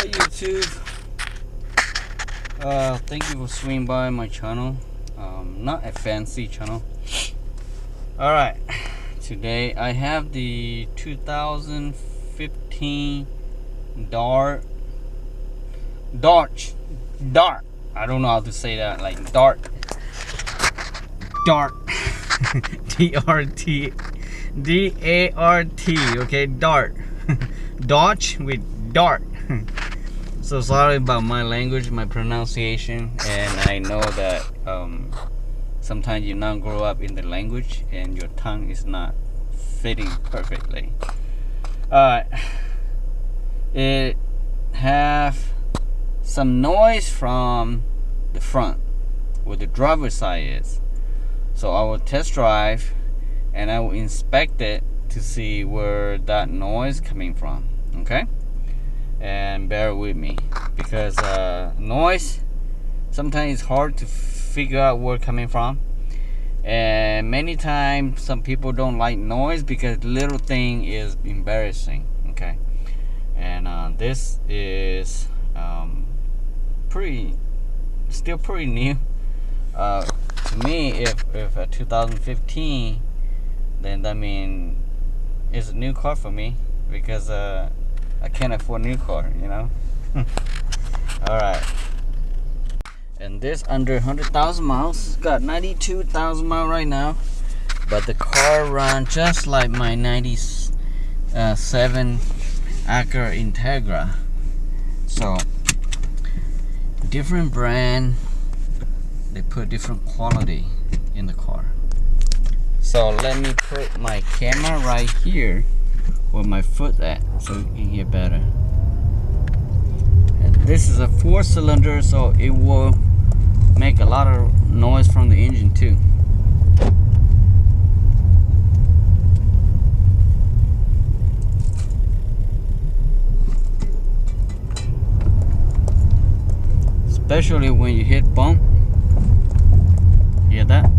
YouTube. Thank you for swinging by my channel. Not a fancy channel. Alright, today I have the 2015 Dart. I don't know how to say that, like Dart. D-R-T D-A-R-T, okay, Dart. Dodge with Dart. So sorry about my language, my pronunciation, and I know that sometimes you not grow up in the language and your tongue is not fitting perfectly. It have some noise from the front where the driver's side is. So I will test drive and I will inspect it to see where that noise coming from. Okay, and bear with me because noise sometimes it's hard to figure out where it's coming from, and many times some people don't like noise because little thing is embarrassing. Okay, and this is still pretty new to me. If 2015, then that means it's a new car for me because I can't afford a new car, you know. Alright, and this under 100,000 miles, got 92,000 miles right now, but the car runs just like my 97 Acura Integra. So different brand, they put different quality in the car. So let me put my camera right here where my foot at so you can hear better. And this is a 4-cylinder, so it will make a lot of noise from the engine too. Especially when you hit bump. Hear that?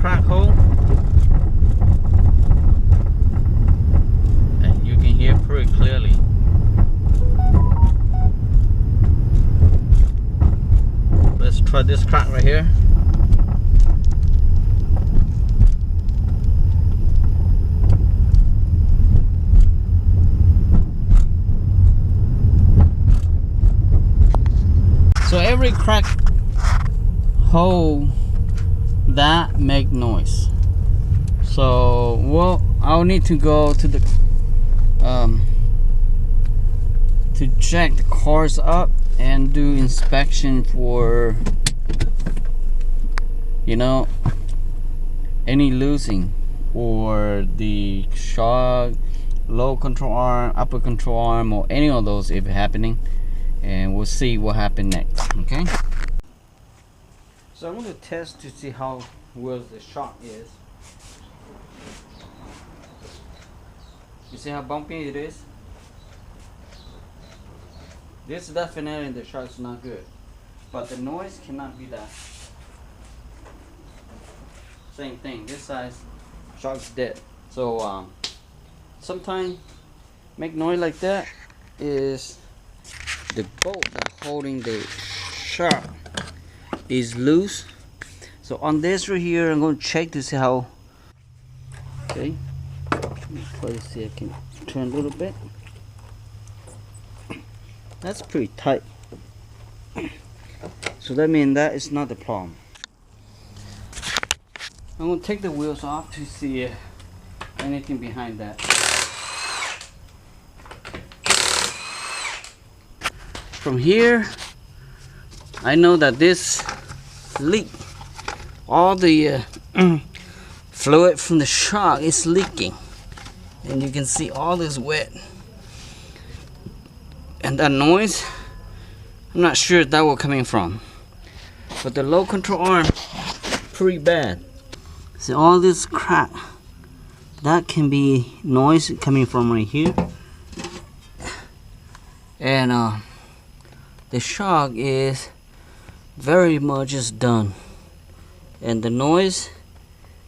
Crack hole, and you can hear pretty clearly. Let's try this crack right here. So every crack hole that make noise. So well, I'll need to go to the to check the cars up and do inspection for, you know, any losing or the shock, low control arm, upper control arm, or any of those if happening, and we'll see what happens next. Okay, so I'm going to test to see how well the shock is. You see how bumpy it is? This definitely the shock is not good, but the noise cannot be that. Same thing, this size shock's dead. So sometimes make noise like that is the bolt that holding the shock is loose. So on this right here, I'm going to check to see how. Okay, let me try to see. I can turn a little bit. That's pretty tight. So that means that is not the problem. I'm going to take the wheels off to see anything behind that. From here, I know that this leak, all the fluid from the shock is leaking, and you can see all this wet, and that noise, I'm not sure that will coming from, but the low control arm pretty bad. See all this crack, that can be noise coming from right here, and the shock is very much is done, and the noise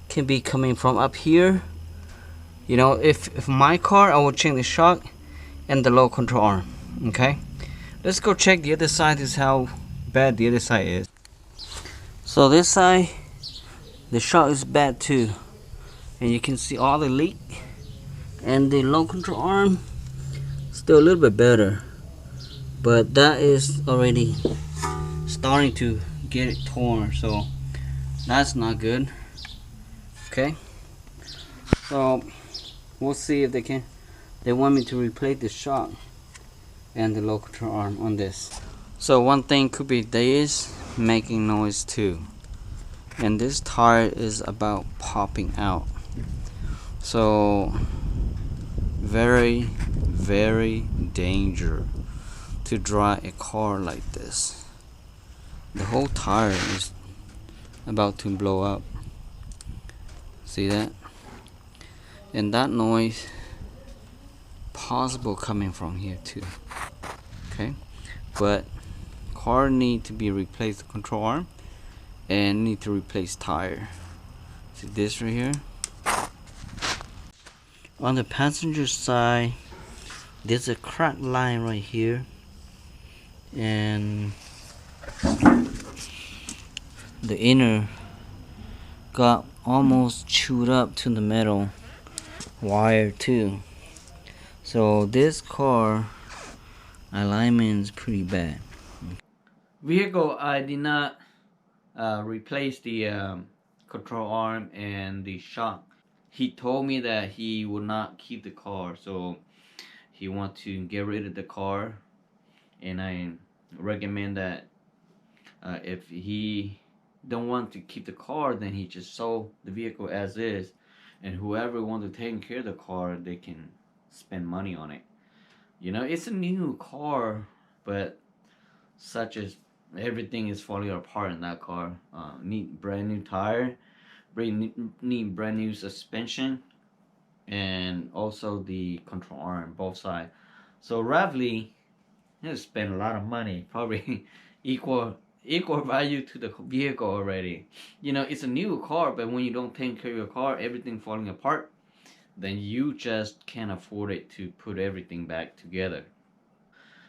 can be coming from up here. You know, if my car, I will change the shock and the low control arm. Okay, let's go check the other side. This is how bad the other side is. So this side, the shock is bad too, and you can see all the leak, and the low control arm still a little bit better, but that is already starting to get it torn, so that's not good. Okay, so we'll see if they want me to replace the shock and the low control arm on this. So one thing could be this making noise too, and this tire is about popping out. So very dangerous to drive a car like this. The whole tire is about to blow up. See that? And that noise possible coming from here too. Okay, but car need to be replaced, the control arm, and need to replace tire. See this right here? On the passenger side, there's a crack line right here, and the inner got almost chewed up to the metal wire too. So this car alignment is pretty bad. Vehicle, I did not replace the control arm and the shock. He told me that he would not keep the car, so he want to get rid of the car, and I recommend that if he don't want to keep the car, then he just sold the vehicle as is, and whoever wants to take care of the car, they can spend money on it. You know, it's a new car, but such as everything is falling apart in that car. Need brand new tire, need brand new suspension, and also the control arm, both sides. So roughly, you spend a lot of money, probably equal value to the vehicle already. You know, it's a new car, but when you don't take care of your car, everything falling apart, then you just can't afford it to put everything back together.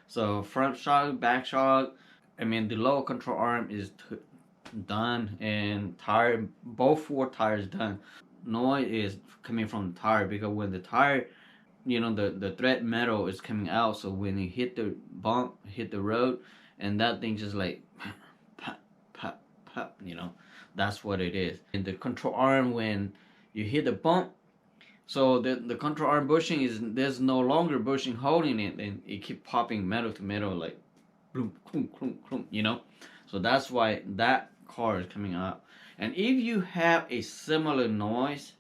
So front shock, back shock, I mean the lower control arm is done, and tire, both four tires done. Noise is coming from the tire because when the tire, you know, the thread metal is coming out, so when you hit the bump, hit the road, and that thing just like pop pop pop, you know, that's what it is. And the control arm, when you hit the bump, so the control arm bushing is, there's no longer bushing holding it, and it keep popping metal to metal like boom, boom, boom, boom, you know. So that's why that car is coming up. And if you have a similar noise,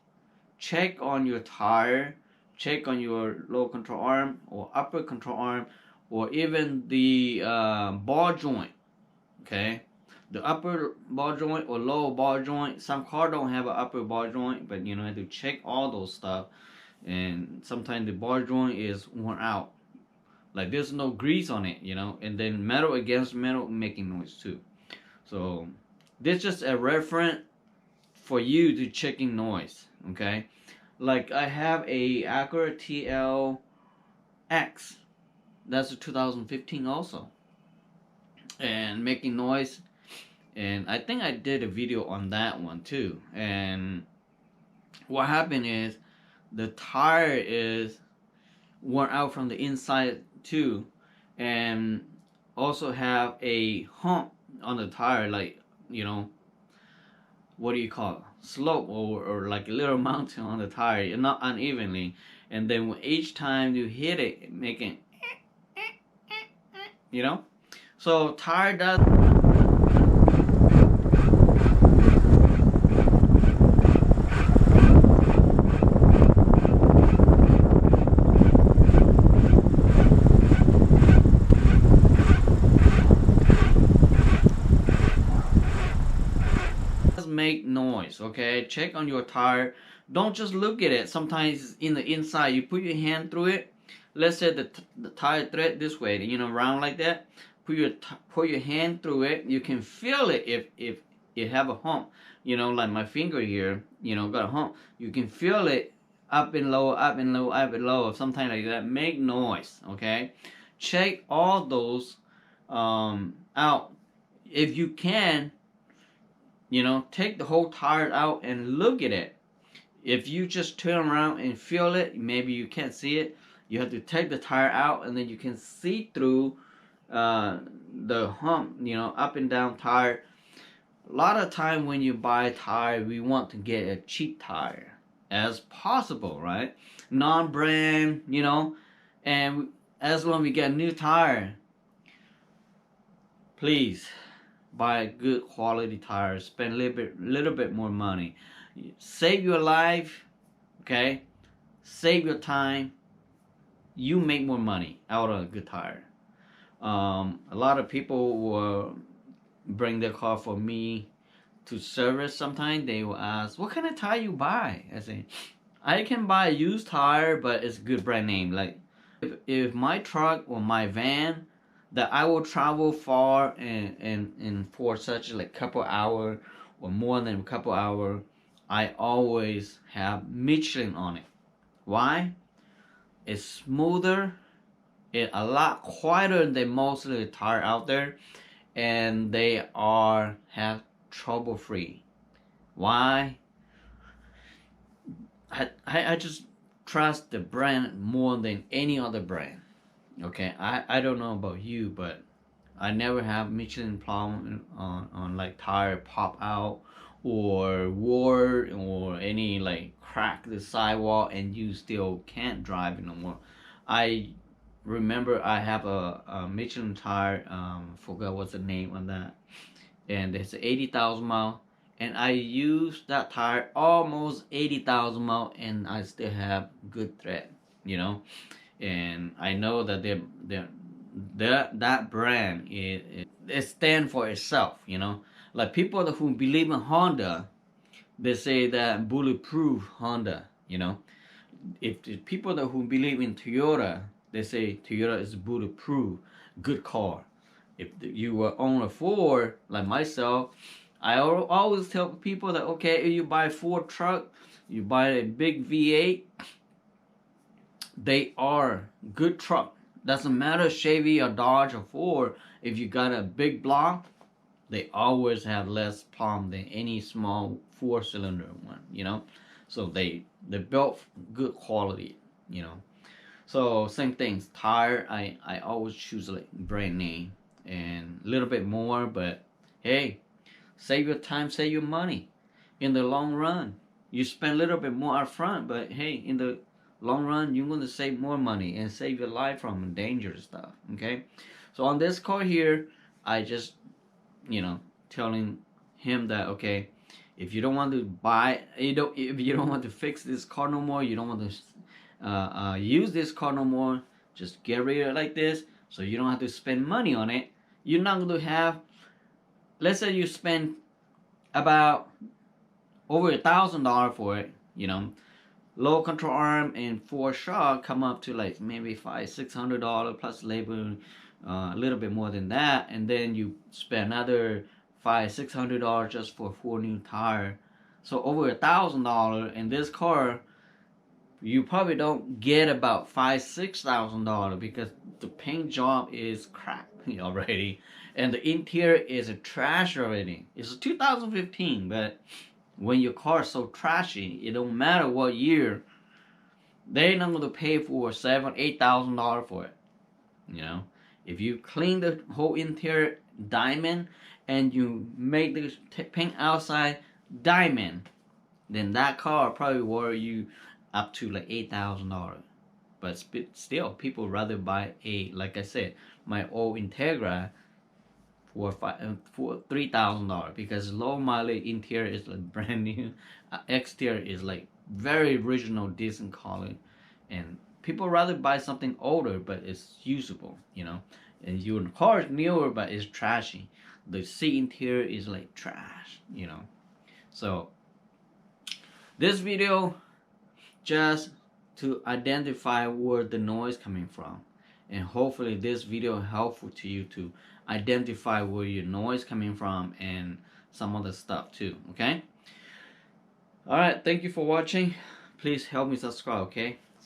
check on your tire, check on your low control arm or upper control arm, or even the ball joint. Okay, the upper ball joint or lower ball joint. Some car don't have an upper ball joint, but you know, have to check all those stuff. And sometimes the ball joint is worn out, like there's no grease on it, you know, and then metal against metal making noise too. So this is just a reference for you to checking noise. Okay, like I have a Acura TL-X, that's a 2015 also, and making noise, and I think I did a video on that one too. And what happened is the tire is worn out from the inside too, and also have a hump on the tire, like, you know, what do you call it, slope, or like a little mountain on the tire, not unevenly. And then each time you hit it, making, you know, so tire does make noise. Okay, check on your tire. Don't just look at it. Sometimes in the inside, you put your hand through it. Let's say the tire thread this way, you know, round like that. put your hand through it, you can feel it if you have a hump. You know, like my finger here, you know, got a hump. You can feel it up and low, up and low, up and low, something like that. Make noise, okay? Check all those out. If you can, you know, take the whole tire out and look at it. If you just turn around and feel it, maybe you can't see it. You have to take the tire out, and then you can see through the hump, you know, up and down tire. A lot of time when you buy a tire, we want to get a cheap tire as possible, right? Non-brand, you know, and as long as we get a new tire, please buy a good quality tire. Spend a little bit more money. Save your life, okay? Save your time. You make more money out of a good tire. A lot of people will bring their car for me to service. Sometimes they will ask, what kind of tire you buy? I say, I can buy a used tire, but it's a good brand name. Like if my truck or my van that I will travel far and for such like couple hour or more than a couple hour, I always have Michelin on it. Why? It's smoother, it's a lot quieter than most of the tire out there, and they have trouble free. Why? I just trust the brand more than any other brand. Okay, I don't know about you, but I never have Michelin problem on like tire pop out or war or any like crack the sidewall and you still can't drive it no more. I remember I have a Michelin tire, forgot what's the name on that, and it's 80,000 mile, and I used that tire almost 80,000 mile, and I still have good tread, you know, and I know that that brand it stand for itself, you know. Like people who believe in Honda, they say that bulletproof Honda, you know. If the people who believe in Toyota, they say Toyota is bulletproof, good car. If you own a Ford, like myself, I always tell people that, okay, if you buy a Ford truck, you buy a big V8, they are good truck. Doesn't matter Chevy or Dodge or Ford, if you got a big block, they always have less problem than any small 4-cylinder one, you know. So they built good quality, you know. So same things, tire, I always choose like brand name and a little bit more, but hey, save your time, save your money. In the long run, you spend a little bit more up front, but hey, in the long run, you're going to save more money and save your life from dangerous stuff, okay? So on this car here, I just, you know, telling him that, okay, if you don't want to buy, if you don't want to fix this car no more, you don't want to use this car no more, just get rid of it like this, so you don't have to spend money on it. You're not going to have, let's say you spend about over $1,000 for it, you know, low control arm and 4 shock come up to like maybe $500-$600 plus labor, a little bit more than that, and then you spend another $500-$600 just for 4 new tire. So over $1,000 in this car, you probably don't get about $5,000-$6,000 because the paint job is crap already, and the interior is a trash already. It's a 2015, but when your car is so trashy, it don't matter what year, they're not going to pay for $7,000-$8,000 for it. You know, if you clean the whole interior diamond and you make the paint outside diamond, then that car probably worth you up to like $8,000. But still, people rather buy like I said, my old Integra for $3,000 because low mileage interior is like brand new, exterior is like very original, decent quality, and people rather buy something older but it's usable, you know. And your car is newer but it's trashy. The seat interior is like trash, you know. So this video just to identify where the noise coming from, and hopefully this video helpful to you to identify where your noise coming from and some other stuff too. Okay. All right. Thank you for watching. Please help me subscribe. Okay.